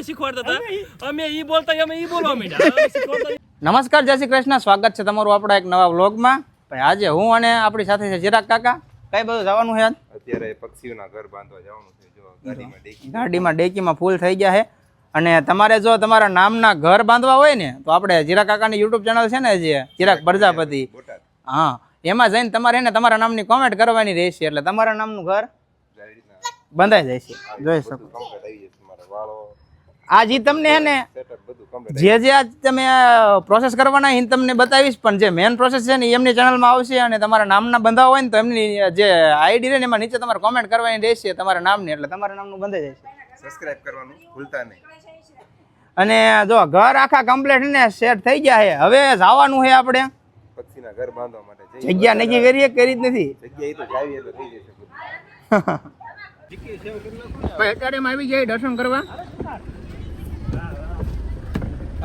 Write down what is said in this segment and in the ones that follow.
શીખવાડતા હતા અમે ઈ બોલતા અમે ઈ બોલવા માંડ્યા નમસ્કાર, જય શ્રી કૃષ્ણ. સ્વાગત છે તમારું આપણા એક નવા વ્લોગમાં. ભાઈ આજે હું અને આપણી સાથે છે ચિરાગ કાકા. કઈ બધું જવાનું છે? અત્યારે પક્ષીઓના ઘર બાંધવા જવાનું છે. જો ગાડીમાં ડેકીમાં ફૂલ થઈ ગયા છે. અને તમારે જો તમારા નામના ઘર બાંધવા હોય ને તો આપણે ચિરાગ કાકાની યુટ્યુબ ચેનલ છે ને જે ચિરાગ પ્રજાપતિ, હા, એમાં જઈને તમારે એને તમારા નામની કોમેન્ટ કરવાની રહેશે એટલે તમારા નામનું ઘર બંધાઈ જાય છે. જોઈ શકો આ જે તમને હે ને જે આજ તમે પ્રોસેસ કરવાના એ તમને બતાવીશ, પણ જે મેન પ્રોસેસ છે ને એમની ચેનલમાં આવશે. અને તમારા નામના બંધાવ હોય ને તો એમની જે આઈડી રહે ને એમાં નીચે તમારે કોમેન્ટ કરવાની રહેશે તમારા નામની, એટલે તમારા નામનું બંધાઈ જાય છે. સબસ્ક્રાઇબ કરવાનું ભૂલતા નહીં. અને જો ઘર આખા કમ્પ્લીટ ને સેટ થઈ ગયા છે. હવે જવાનું છે આપણે પક્ષીના ઘર બાંધવા માટે. જગ્યા નક્કી કરીએ, કરી જ નથી જગ્યા એ તો જાવી તો થઈ જશે. અત્યારે એમ આવી જાય દર્શન કરવા.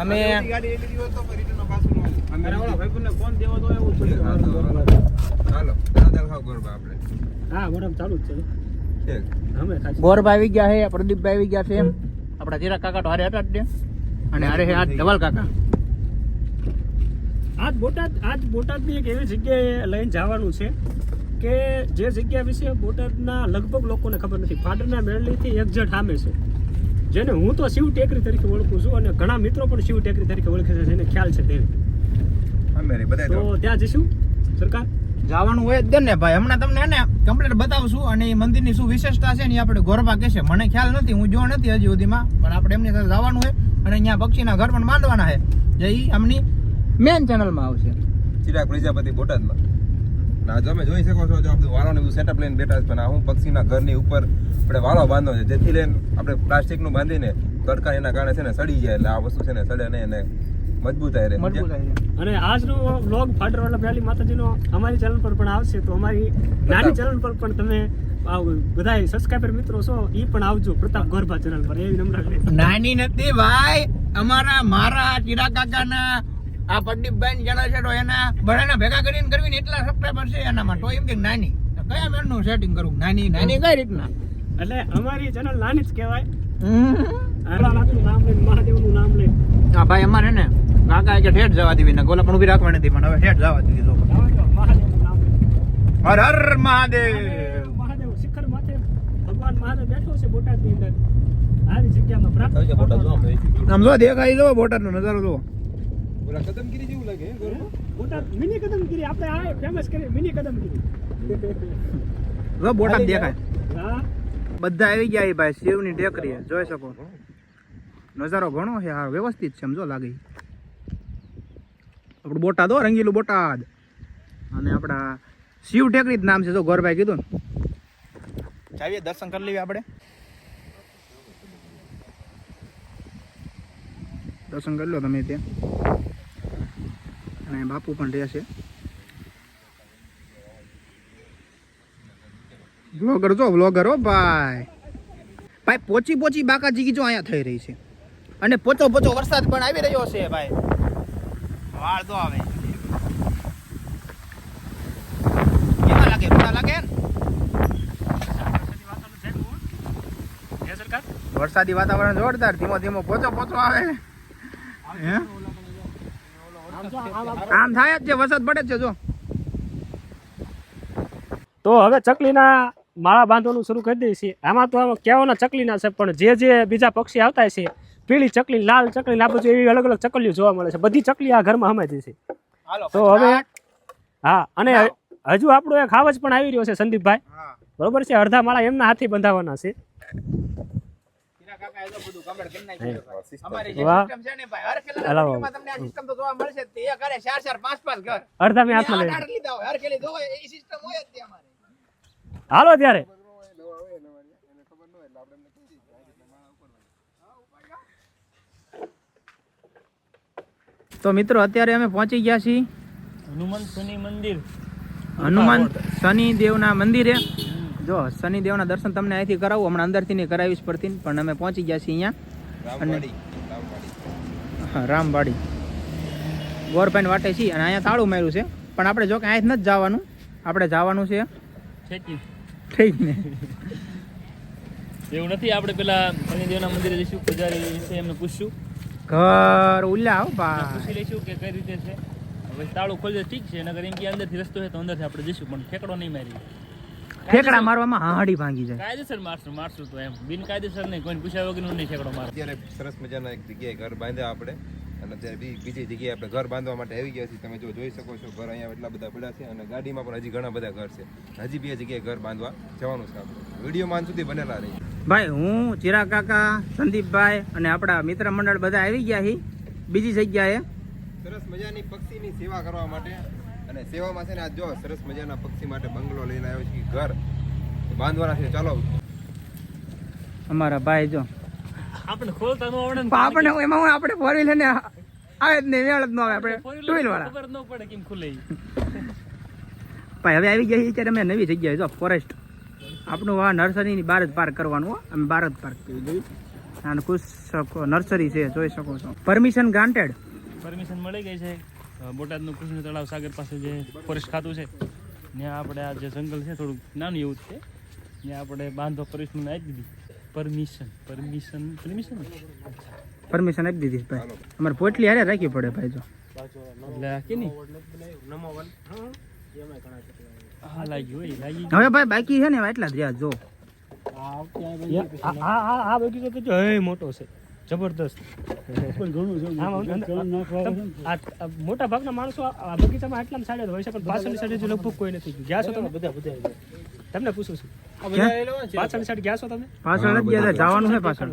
અમે ગોરભાઈ આવી ગયા છે, પ્રદીપભાઈ આવી ગયા છે, આપડા ચિરાગ કાકા તો હારે હતા જ. અને હારે છે આજ ધવલ કાકા. આજ બોટાદની એક એવી જગ્યાએ લઈને જવાનું છે કે જે જગ્યા વિશે બોટાદના લગભગ લોકોને ખબર નથી. પાટણના મેળલીથી એક જટ સામે છે, જેને હું તો શિવ ટેકરી તરીકે ઓળખું છું અને ઘણા મિત્રો પણ શિવ ટેકરી તરીકે ઓળખે છે, જેને ખ્યાલ છે તે. તો ત્યાં જઈશું સરકાર જવાનું હોય જ ને ભાઈ. હમણાં તમને એને કમ્પ્લીટ બતાવશું અને એ મંદિરની શું વિશેષતા છે ને એ આપણે ગોરબા કહેશે. મને ખ્યાલ નથી, હું જો નથી હજી સુધીમાં, પણ આપણે એમની સાથે જવાનું હોય અને અહીંયા પક્ષીના ઘર પણ બાંધવાના છે જે એમની મેન ચેનલમાં આવશે. ચિરાગ પ્રજાપતિ બોટાદમાં. ના જો તમે જોઈ શકો છો, જો આપણે વાળોને બધું સેટઅપ લઈને બેઠા છે, પણ આ હું પક્ષીના ઘરની ઉપર આપણે વાળો બાંધવો છે, જેથી લઈને આપણે પ્લાસ્ટિકનું બાંધીને તડકા એના કારણે છે ને સડી જાય, એટલે આ વસ્તુ છે ને સડે નહીં અને મજબૂતાઈ રહે. અને આજનો વ્લોગ ફાટરવાલા પહેલી માતાજીનો અમારી ચેનલ પર પણ આવશે, તો અમારી નાની ચેનલ પર પણ તમે બધા સબસ્ક્રાઇબર મિત્રો છો એ પણ આવજો પ્રતાપ ગોરભા ચેનલ પર. એવી નમ્ર નાની નથી ભાઈ, મારા ચિરાગ કાકાના આ પ્રદીપભાઈ ચેનલ છે તો એના બધાના ભેગા કરીને કરવીને એટલા સબસ્ક્રાઇબર છે એનામાં, તો એમ કે નાની કયા મેળનું સેટિંગ કરવું? નાની કઈ રીતના? એટલે અમારી ચેનલ નાની જ કહેવાય. નામ લઈને મહાદેવનું નામ લઈને હા ભાઈ, અમારે ને કાકા કે ઠેઠ જવા દીધી ને ગોલા પણ ઉભી રાખવા નથી, પણ હવે ઠેઠ જવા દીધી. હર હર મહાદેવ. મહાદેવ શિખર માથે ભગવાન મહાદેવ બેઠો છે બોટાદની અંદર. આવી જગ્યામાં પ્રાપ્ત આમ જો દેખાય, જો બોટાદનો નજારો જો. ઓલા કદમગીરી જેવું લાગે બોટાદ મિની કદમગીરી આપણે આ ફેમસ કરી મિની કદમગીરી. જો બોટાદ દેખાય. હા, બધા આવી ગયા ભાઈ શિવની ટેકરી જોઈ શકો. નજારો ઘણો છે, હા વ્યવસ્થિત છે, સમજો લાગે. આપણું બોટાદ હો, રંગીલું બોટાદ. અને આપણા શિવ ટેકરી જ નામ છે, જો ગોરભાઈ કીધું ને. ચાવીએ દર્શન કરી લઈએ આપણે. દર્શન કરી લો તમે ત્યાં. અને બાપુ પણ રહેશે. વ્લોગર જો વ્લોગર હો ભાઈ. ભાઈ પોચી બાકાજી જો અહીંયા થઈ રહી છે. અને પોચો વરસાદ પણ આવી રહ્યો છે ભાઈ. વાળ તો આવે કેવા લાગે? મોટા લાગે ને? વરસાદી વાતાવરણ જોરદાર. ધીમો પોચો આવે. આમ થાય જ છે, વરસાદ પડે જ છે જો. તો હવે ચકલીના માળા બાંધવાનું શરૂ કરી દઈએ છીએ. આમાં તો કહેવાના ચકલીના છે, પણ જે બીજા પક્ષી આવતા છે, પીળી ચકલી, લાલ ચકલી, આ બધું એવી અલગ અલગ ચકલીઓ જોવા મળે છે. બધી ચકલી આ ઘરમાં હમાય છે. તો હવે હા, અને હજુ આપણો એક હાવજ પણ આવી રહ્યો છે સંદીપભાઈ, બરોબર છે. અડધા માળા એમના હાથે બંધાવવાના છે. અડધા મેં હાથમાં લઈ હાલો ત્યારે. તો મિત્રો અત્યારે અમે પહોંચી ગયા છીએ હનુમાન શનિ દેવના મંદિરે. જો શનિદેવના દર્શન તમને અહીંથી કરાવું, હમણાં અંદરથી નહીં કરાવીશ પડતી, પણ અમે પહોંચી ગયા છીએ અહીંયા. અને હા, રામવાડી ગોરભાઈ વાટે છીએ. અને અહીંયા તાળું માર્યું છે, પણ આપણે જો કે અહીં નથી જવાનું, આપણે જવાનું છે ઠીક ને એવું નથી, આપણે પેલા શનિદેવના મંદિરે જઈશું, પૂજારી છે એમને પૂછશું, ઘર ઉલ્લા હો બા. પૂછી લઈશું કે કઈ રીતે છે. હવે તાળું ખોલજે ઠીક છે, નગર એમ કે અંદરથી રસ્તો છે તો અંદરથી આપણે જઈશું, પણ ઠેકડો નહીં મારી. ઠેકડા મારવામાં હાડી ભાંગી જાય. કાયદેસર મારશું તો એમ, બિનકાયદેસર નહીં, કોઈને પૂછ્યા વગરનું નહીં ઠેકડો માર. અત્યારે સરસ મજાના એક જગ્યાએ ઘર બાંધ્યા આપણે, અને અત્યારે બીજી જગ્યાએ આપણે ઘર બાંધવા માટે આવી ગયા છીએ. તમે જો જોઈ શકો છો ઘર અહીંયા એટલા બધા પડ્યા છે, અને ગાડીમાં પણ હજી ઘણા બધા ઘર છે. હજી બે જગ્યાએ ઘર બાંધવા જવાનું છે આપણે. વિડીયોમાં અંત સુધી બનેલા રહી. ભાઈ હું ચિરાગ કાકા, સંદીપભાઈ અને આપણા મિત્ર મંડળ બધા આવી ગયા છીએ બીજી જગ્યાએ. સરસ મજાની પક્ષીની સેવા કરવા માટે, અને સેવામાં છે ને આ જો સરસ મજાના પક્ષી માટે બંગલો લઈને આવ્યો છે, ઘર બાંધવાના છે. ચાલો અમારા ભાઈ જો આપણે ખોલતા ન આવડે ને આપણે એમાં હું આપણે ફોર વ્હીલર ને આવે જ નહીં, વેળ જ ન આવે. આપણે ટુ વ્હીલ વાળા ખબર ન પડે કેમ ખુલે ઈ. ભાઈ હવે આવી ગયા છીએ ત્યારે અમે નવી જગ્યાએ જો ફોરેસ્ટ આપણું આ નર્સરીની બહાર જ પાર્ક કરવાનું હો. અમે બહાર જ પાર્ક કરી દઈએ. અને ખુશ નર્સરી છે, જોઈ શકો છો. Permission granted. પરમિશન મળી ગઈ છે. બોટાદનું કૃષ્ણ તળાવ સાગર પાસે જે ફોરેસ્ટ ખાતું છે ત્યાં આપણે આ જે જંગલ છે થોડુંક નાનું એવું જ છે, ત્યાં આપણે બાંધવા પરમિશન આપી દીધી. પરમિશન આપી દીધી ભાઈ. અમારે પોટલી હારે રાખવી પડે ભાઈ જો. એટલે આ કે નહીં હા લાગ્યું હોય લાગી. હવે ભાઈ બાકી છે ને એટલા જ રહ્યા જો. આ બગીચો તો જો હે મોટો છે, જબરદસ્ત. મોટા ભાગના માણસો આ બગીચામાં આટલા સાઈડ હોય છે, પણ પાછળની સાઈડ લગભગ કોઈ નથી ગયા. છો તમે? તમને પૂછું છું, પાછળની સાઈડ ગયા છો તમે? પાછળ જ ગયા, જવાનું છે પાછળ.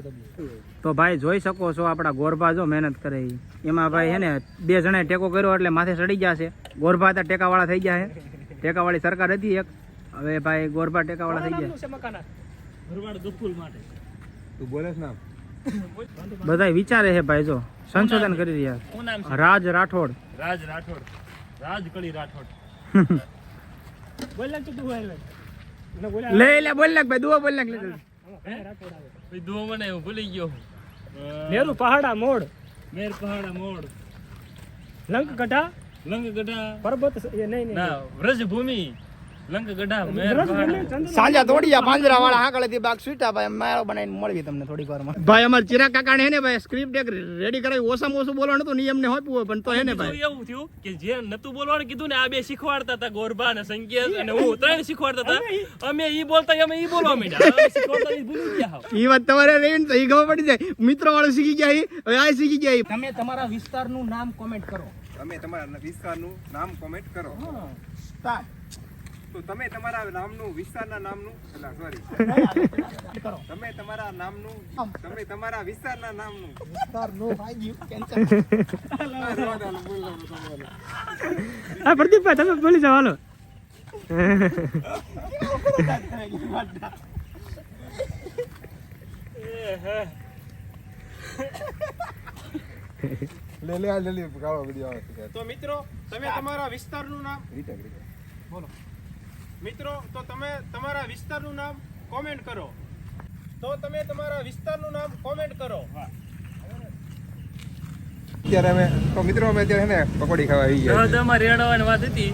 તો ભાઈ જોઈ શકો છો આપણા ગોરભા જો મહેનત કરે ઈ. એમાં ભાઈ છે ને 2 જણાએ ટેકો કર્યો એટલે માથે ચડી ગયા છે. ગોરભા હતા ટેકાવાળા થઈ ગયા છે. ટેકાવાળી સરકાર હતી એક, હવે ભાઈ ગોરભા ટેકાવાળા થઈ ગયા. ભરવાડ ગફુલ માટે તું બોલે છે નામ? બધા વિચારે છે ભાઈ જો, સંશોધન કરી રહ્યા. શું નામ છે? રાજ રાઠોડ. રાજ કળી રાઠોડ. બોલ લાગ તું બોલ લાગ. લે બોલ નાખ ભાઈ, દુઆ બોલ નાખ. ભાઈ દો મને હું ભૂલી ગયો. નેરુ પહાડા મોડ, મેર પહાડા મોડ, લંક ગઢા, લંગ ગઢા, પર્વત એ નહીં ના વ્રજભૂમિ, લંગ ગઢા, મેર પહાડા. સાંજા તોડિયા પાંજરા વાળા હાકળેથી બાગ સ્વીટા ભાઈ માળો બનાવીને મળવી તમને થોડીક વારમાં. ભાઈ અમાર ચિરાગ કાકાને હે ને ભાઈ સ્ક્રિપ્ટ એક રેડી કરાવી. ઓછામાં ઓછું બોલવાનું હતું, નિયમને હોપ્યું હોય પણ તો હે ને ભાઈ એવું થયું કે જે નતું બોલવાનું કીધું ને આ બે શીખવાડતા હતા, ગોરબા અને સંકેત અને હું 3 શીખવાડતા હતા. અમે ઈ બોલતા અમે ઈ બોલવા માંડ્યા. અમે શીખવાડતા ઈ ભૂલી ગયા. ઈ વાત તમારે રહીને તો ઈ ખબર પડી જાય. મિત્રો વાળો શીખી ગયા ઈ, હવે આ શીખી ગયા ઈ. તમે તમારા વિસ્તારનું નામ કોમેન્ટ કરો. તમે તમારા વિસ્તારનું નામ કોમેન્ટ કરો. તો તમે તમારા નામનું વિસ્તારના નામનું સોરી તમે તમારા નામનું તમે તમારા વિસ્તારના નામનું હા પ્રદીપભાઈ તમે બોલી જાઓ હાલો. લે કાળો વિડિયો આવે છે. તો મિત્રો તમે તમારા વિસ્તારનું નામ બોલો. મિત્રો તો તમે તમારા વિસ્તારનું નામ કોમેન્ટ કરો. અત્યારે અમે તો મિત્રો અમે અત્યારે છે ને પકોડી ખાવા આવી ગયા છીએ. દમાં રેડવાની વાત હતી,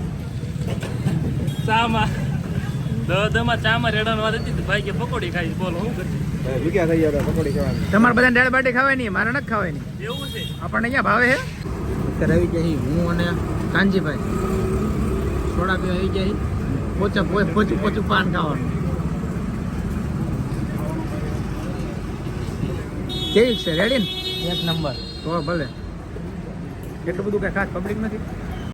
ચામાં ચામાં રેડવાની વાત હતી. ભાઈ કે પકોડી ખાઈ, બોલો શું કરશે? ભૂખ્યા થઈ ગયા હતા પકોડી ખાવાની. તમારે બધા દાળ બાટી ખાવાય નહીં, મારે નથી ખાવાય નહીં. એવું છે? આપણને ક્યાં ભાવે હે? અત્યારે આવી ગયા હું અને કાનજીભાઈ સોડા પીવા આવી ગયા. પોચું પાન ખાવાનું. કેવી છે? રેડી ને? એક નંબર. તો ભલે એટલું બધું કઈ ખાસ પબ્લિક નથી.